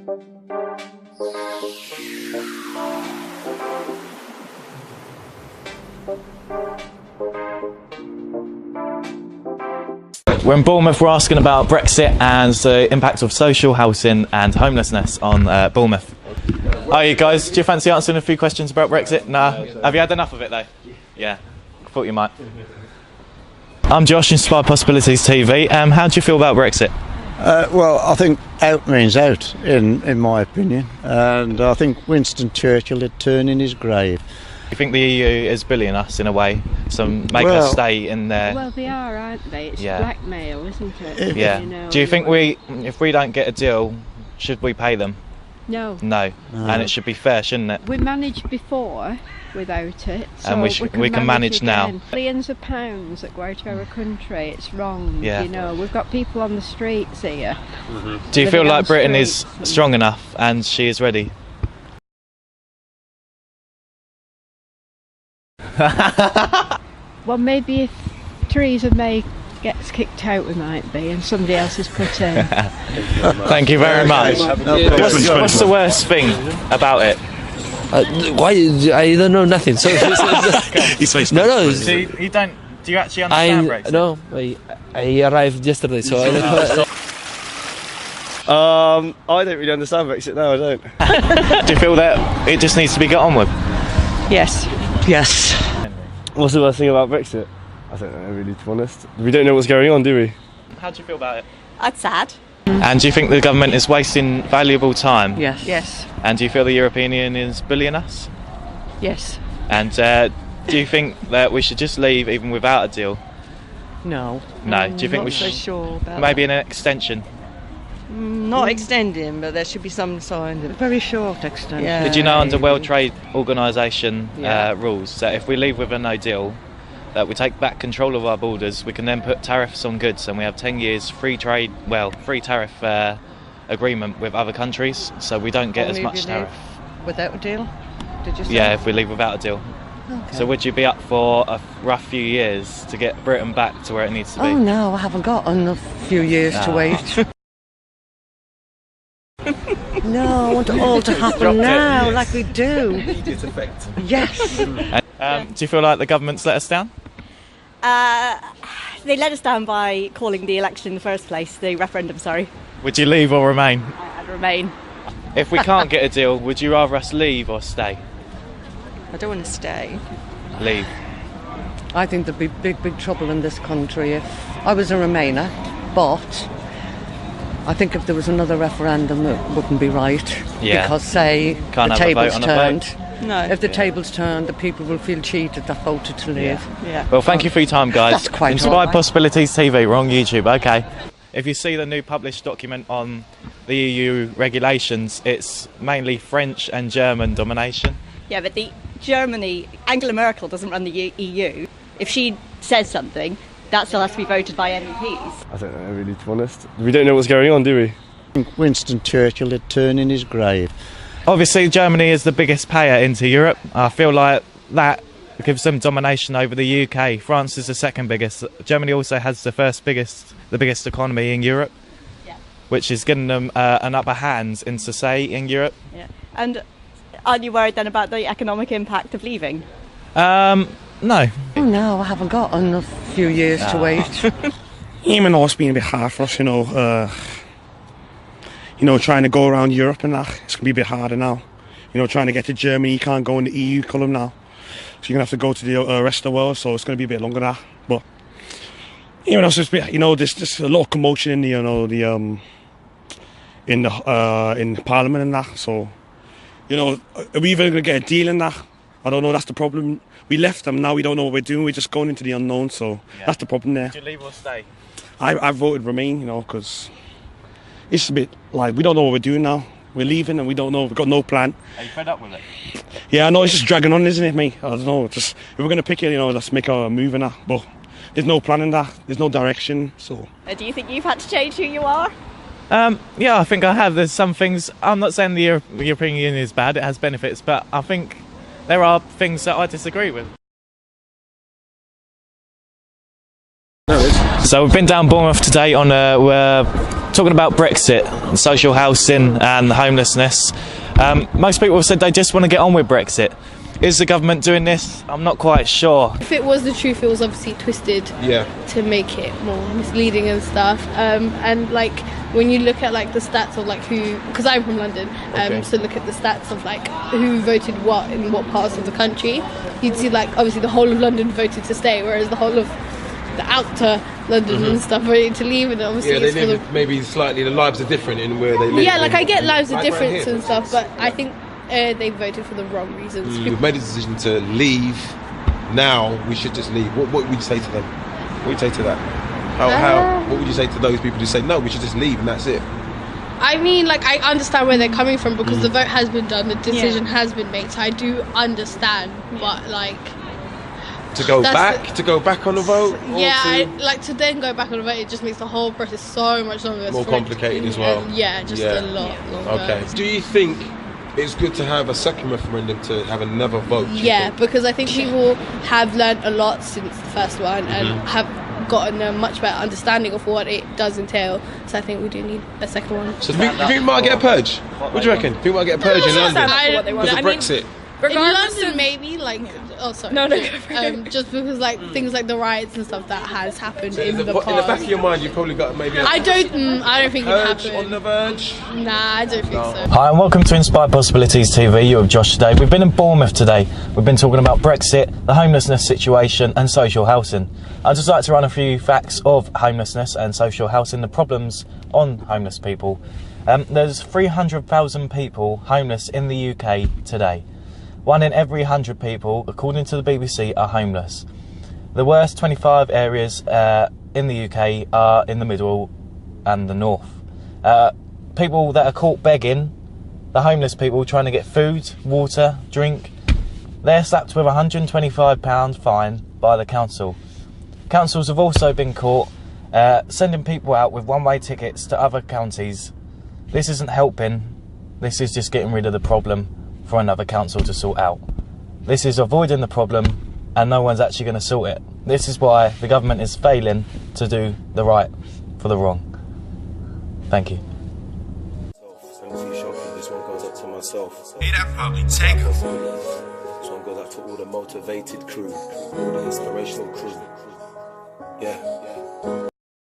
We're in Bournemouth, we're asking about Brexit and the impact of social housing and homelessness on Bournemouth. Hi you guys, do you fancy answering a few questions about Brexit? Nah? Have you had enough of it though? Yeah, thought you might. I'm Josh, Inspired Possibilities TV. How do you feel about Brexit? Well, I think out means out, in my opinion. And I think Winston Churchill had turned in his grave. You think the EU is bullying us in a way, make us stay in there? Well, they are, aren't they? It's blackmail, isn't it? Yeah. You know, do you think if we don't get a deal, should we pay them? No. No. And it should be fair, shouldn't it? We managed before without it, so and we can manage now. Billions of pounds that go out to our country, it's wrong. Yeah. You know, we've got people on the streets here. Mm-hmm. Do you feel like Britain is strong enough and she is ready? Well, maybe if Theresa May gets kicked out, we might be, and somebody else is put in. Thank you very much. What's the worst thing about it? Why? I don't know nothing. So no. So you don't? Do you actually understand Brexit? No, I arrived yesterday, so I don't. I don't really understand Brexit. No, I don't. Do you feel that it just needs to be got on with? Yes. Yes. What's the worst thing about Brexit? I don't know, really, to be honest. We don't know what's going on, do we? How do you feel about it? It's sad. And do you think the government is wasting valuable time? Yes. Yes. And do you feel the European Union is bullying us? Yes. And do you think that we should just leave even without a deal? No. No. Do you think we should? Not so sure about maybe an extension? Not extending, but there should be some kind of very short extension. Yeah. Did you know under World Trade Organisation rules that if we leave with a no deal, that we take back control of our borders, we can then put tariffs on goods, and we have 10 years free tariff agreement with other countries, so we don't get as much tariff. Without a deal? Did you say? Yeah, if we leave without a deal. Okay. So would you be up for a rough few years to get Britain back to where it needs to be? Oh no, I haven't got a few years to wait. No, I want it all to happen now, like we do. Immediate effect. Yes. Do you feel like the government's let us down? They let us down by calling the election in the first place, the referendum, sorry. Would you leave or remain? I'd remain. If we can't get a deal, would you rather us leave or stay? I don't want to stay. Leave. I think there'd be big trouble in this country if I was a Remainer, but I think if there was another referendum it wouldn't be right. Yeah. Because say Can't the have a vote tables on a turned. vote. No. If the tables turned, the people will feel cheated that voted to leave. Yeah. Well, thank you for your time, guys. That's quite Inspired all right. Possibilities TV, we're on YouTube, okay. If you see the new published document on the EU regulations, it's mainly French and German domination. Yeah, but Angela Merkel doesn't run the EU. If she says something, that still has to be voted by MEPs. I don't know, really, to be honest. We don't know what's going on, do we? I think Winston Churchill had turned in his grave. Obviously, Germany is the biggest payer into Europe. I feel like that gives them domination over the UK. France is the second biggest. Germany also has the biggest economy in Europe, which is giving them an upper hand in Europe. Yeah. And are you worried then about the economic impact of leaving? No. Oh no, I haven't got a few years to wait. Even though it's been a bit hard for us, trying to go around Europe and that, it's going to be a bit harder now. Trying to get to Germany, you can't go in the EU column now. So you're going to have to go to the rest of the world, so it's going to be a bit longer that. But, there's just a lot of commotion in in Parliament and that, so, are we even going to get a deal in that? I don't know, that's the problem. We left them, now we don't know what we're doing, we're just going into the unknown, so that's the problem there. Would you leave or stay? I voted Remain, because it's a bit like, we don't know what we're doing now. We're leaving and we don't know, we've got no plan. Are you fed up with it? Yeah, I know, it's just dragging on, isn't it, mate? I don't know, if we're going to pick it, let's make a move in that, but there's no plan in that, there's no direction, so. Do you think you've had to change who you are? Yeah, I think I have. There's some things, I'm not saying the European Union is bad, it has benefits, but I think there are things that I disagree with. So we've been down Bournemouth today on talking about Brexit, social housing and homelessness. Most people have said they just want to get on with Brexit. Is the government doing this? I'm not quite sure. If it was the truth, it was obviously twisted to make it more misleading and stuff. And like when you look at like the stats of like who, because I'm from London, so look at the stats of like who voted what in what parts of the country, you'd see like obviously the whole of London voted to stay, whereas the whole of the outer London and stuff voted to leave. And obviously they live maybe slightly, the lives are different in where they live. Yeah, like I get lives are different and stuff, but I think they voted for the wrong reasons. We've made a decision to leave. Now we should just leave. What would you say to them? What would you say to that? What would you say to those people who say no, we should just leave and that's it? I mean, like I understand where they're coming from because the vote has been done, the decision has been made, so I do understand. But like to go back on the vote. Like to then go back on the vote, it just makes the whole process so much longer. More complicated as well. A lot longer. Okay. Do you think it's good to have a second referendum to have another vote? Yeah, because I think people have learned a lot since the first one and have gotten a much better understanding of what it does entail. So I think we do need a second one. So do you think we might get a purge? What do you reckon? Do you think we might get a purge in London because of Brexit? In London, maybe like just because like things like the riots and stuff that has happened in the past. In the back of your mind, you've probably got maybe. I don't think it happened. On the verge. Nah, I don't think so. Hi and welcome to Inspired Possibilities TV. You're with Josh today. We've been in Bournemouth today. We've been talking about Brexit, the homelessness situation, and social housing. I'd just like to run a few facts of homelessness and social housing, the problems on homeless people. There's 300,000 people homeless in the UK today. 1 in every 100 people, according to the BBC, are homeless. The worst 25 areas in the UK are in the middle and the north. People that are caught begging, the homeless people trying to get food, water, drink, they're slapped with a £125 fine by the council. Councils have also been caught sending people out with one-way tickets to other counties. This isn't helping, this is just getting rid of the problem for another council to sort out. This is avoiding the problem and no one's actually going to sort it. This is why the government is failing to do the right for the wrong. Thank you. This one goes up to myself. Hey, that probably take This one goes out to all the motivated crew, all the inspirational crew. Yeah.